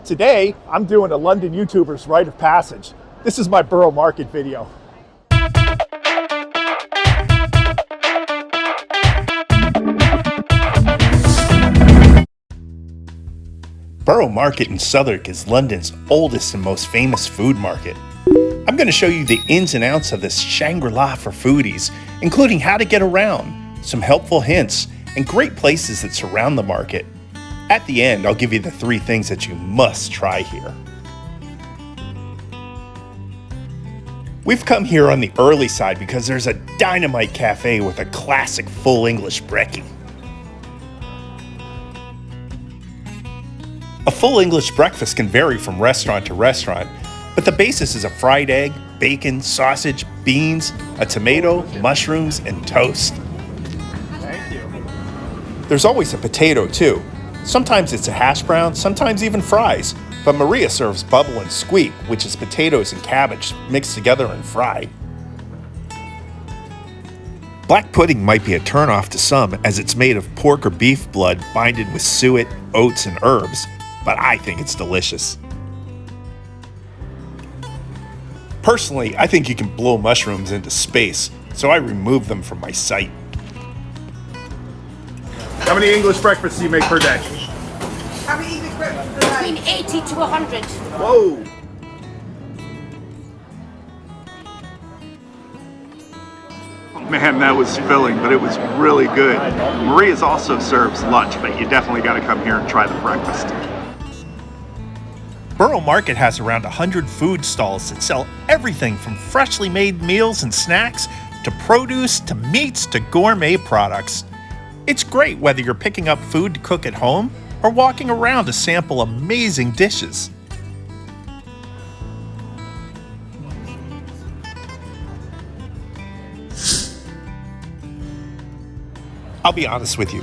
Today, I'm doing a London YouTuber's rite of passage. This is my Borough Market video. Borough Market in Southwark is London's oldest and most famous food market. I'm going to show you the ins and outs of this Shangri-La for foodies, including how to get around, some helpful hints, and great places that surround the market. At the end, I'll give you the 3 things that you must try here. We've come here on the early side because there's a dynamite cafe with a classic full English brekkie. A full English breakfast can vary from restaurant to restaurant, but the basis is a fried egg, bacon, sausage, beans, a tomato, mushrooms, and toast. Thank you. There's always a potato too. Sometimes it's a hash brown, sometimes even fries, but Maria serves bubble and squeak, which is potatoes and cabbage mixed together and fried. Black pudding might be a turnoff to some as it's made of pork or beef blood binded with suet, oats, and herbs, but I think it's delicious. Personally, I think you can blow mushrooms into space, so I remove them from my sight. How many English breakfasts do you make per day? How many English breakfasts per day? Between 80 to 100. Whoa! Man, that was filling, but it was really good. Maria's also serves lunch, but you definitely got to come here and try the breakfast. Borough Market has around 100 food stalls that sell everything from freshly made meals and snacks to produce to meats to gourmet products. It's great whether you're picking up food to cook at home or walking around to sample amazing dishes. I'll be honest with you,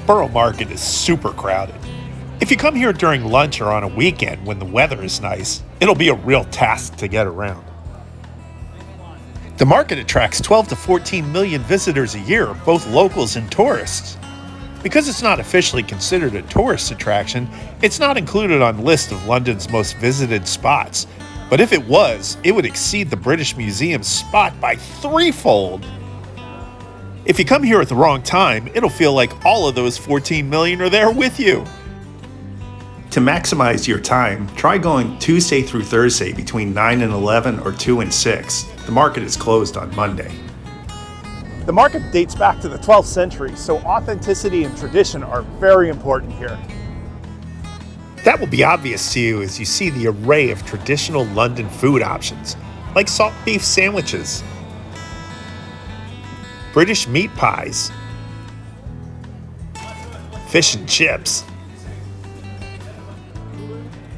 Borough Market is super crowded. If you come here during lunch or on a weekend when the weather is nice, it'll be a real task to get around. The market attracts 12 to 14 million visitors a year, both locals and tourists. Because it's not officially considered a tourist attraction, it's not included on the list of London's most visited spots. But if it was, it would exceed the British Museum's spot by 3-fold. If you come here at the wrong time, it'll feel like all of those 14 million are there with you. To maximize your time, try going Tuesday through Thursday between 9 and 11 or 2 and 6. The market is closed on Monday. The market dates back to the 12th century, so authenticity and tradition are very important here. That will be obvious to you as you see the array of traditional London food options, like salt beef sandwiches, British meat pies, fish and chips,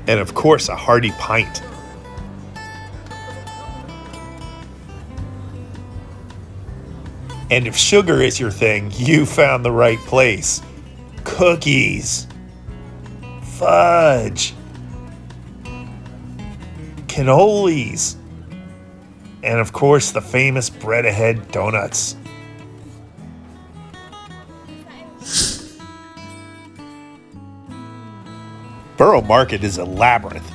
and of course a hearty pint. And if sugar is your thing, you found the right place. Cookies, fudge, cannolis, and of course the famous bread ahead donuts. Borough Market is a labyrinth.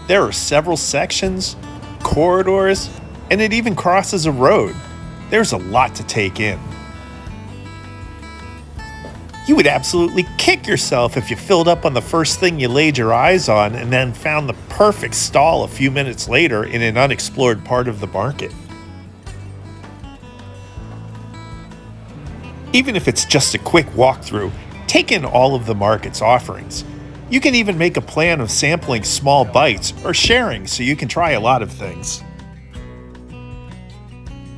There are several sections, corridors, and it even crosses a road. There's a lot to take in. You would absolutely kick yourself if you filled up on the first thing you laid your eyes on and then found the perfect stall a few minutes later in an unexplored part of the market. Even if it's just a quick walkthrough, take in all of the market's offerings. You can even make a plan of sampling small bites or sharing so you can try a lot of things.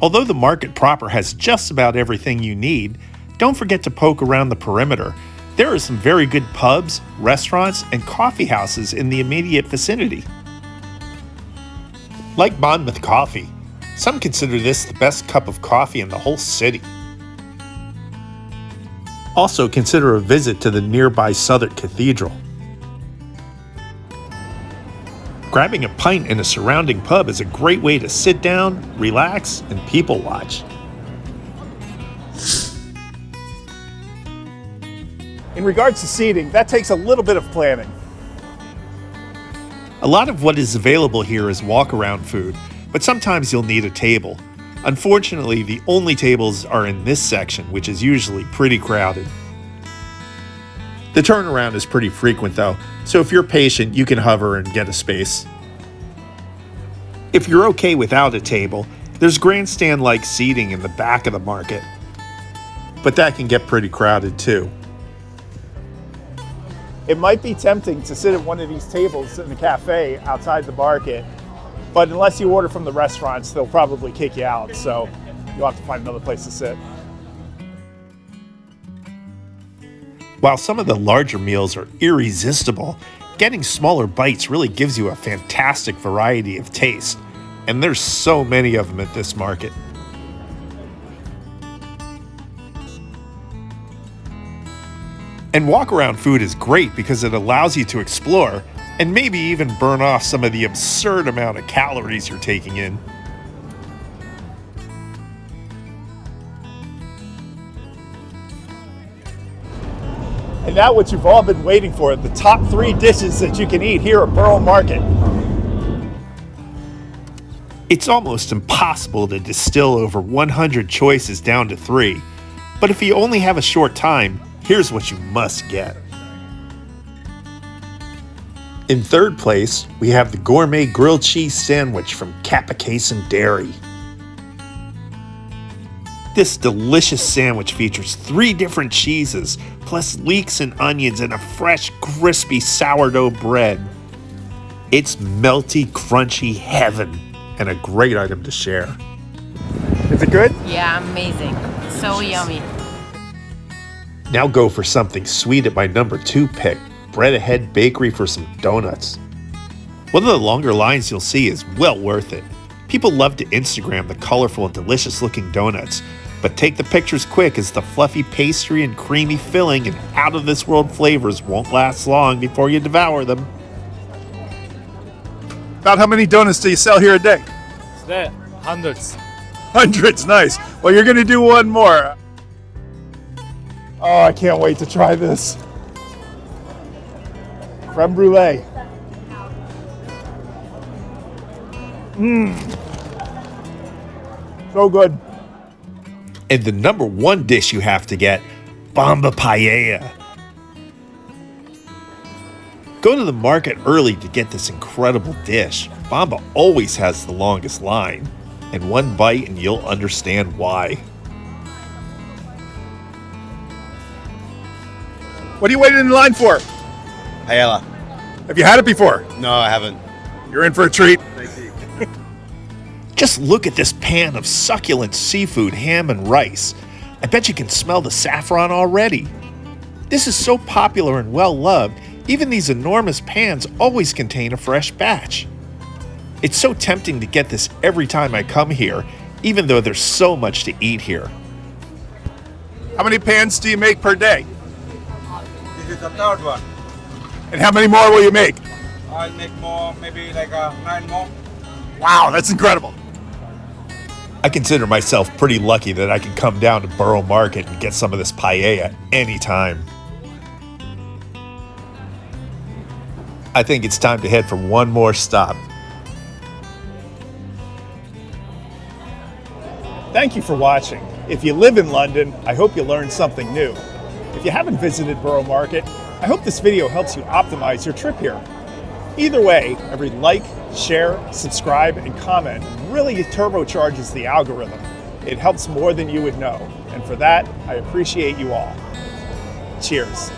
Although the market proper has just about everything you need, don't forget to poke around the perimeter. There are some very good pubs, restaurants, and coffee houses in the immediate vicinity. Like Monmouth Coffee, some consider this the best cup of coffee in the whole city. Also consider a visit to the nearby Southwark Cathedral. Grabbing a pint in a surrounding pub is a great way to sit down, relax, and people watch. In regards to seating, that takes a little bit of planning. A lot of what is available here is walk-around food, but sometimes you'll need a table. Unfortunately, the only tables are in this section, which is usually pretty crowded. The turnaround is pretty frequent though, so if you're patient, you can hover and get a space. If you're okay without a table, there's grandstand-like seating in the back of the market, but that can get pretty crowded too. It might be tempting to sit at one of these tables in the cafe outside the market, but unless you order from the restaurants, they'll probably kick you out, so you'll have to find another place to sit. While some of the larger meals are irresistible, getting smaller bites really gives you a fantastic variety of taste, and there's so many of them at this market. And walk-around food is great because it allows you to explore and maybe even burn off some of the absurd amount of calories you're taking in. And now what you've all been waiting for, the top 3 dishes that you can eat here at Borough Market. It's almost impossible to distill over 100 choices down to 3, but if you only have a short time, here's what you must get. In third place, we have the gourmet grilled cheese sandwich from Capicase Dairy. This delicious sandwich features 3 different cheeses, plus leeks and onions and a fresh, crispy sourdough bread. It's melty, crunchy heaven and a great item to share. Is it good? Yeah, amazing. So yummy. Now go for something sweet at my number 2 pick, Bread Ahead Bakery for some donuts. One of the longer lines you'll see is well worth it. People love to Instagram the colorful and delicious looking donuts, but take the pictures quick as the fluffy pastry and creamy filling and out of this world flavors won't last long before you devour them. About how many donuts do you sell here a day? Today, hundreds. Hundreds, nice. Well, you're gonna do one more. Oh, I can't wait to try this. Creme brulee. So good. And the number 1 dish you have to get, Bomba Paella. Go to the market early to get this incredible dish. Bomba always has the longest line, and one bite and you'll understand why. What are you waiting in line for? Paella. Have you had it before? No, I haven't. You're in for a treat. Just look at this pan of succulent seafood, ham, and rice. I bet you can smell the saffron already. This is so popular and well loved, even these enormous pans always contain a fresh batch. It's so tempting to get this every time I come here, even though there's so much to eat here. How many pans do you make per day? This is the third one. And how many more will you make? I'll make more, maybe like 9 more. Wow, that's incredible. I consider myself pretty lucky that I can come down to Borough Market and get some of this paella anytime. I think it's time to head for one more stop. Thank you for watching. If you live in London, I hope you learned something new. If you haven't visited Borough Market, I hope this video helps you optimize your trip here. Either way, every like, share, subscribe, and comment really turbocharges the algorithm. It helps more than you would know. And for that, I appreciate you all. Cheers.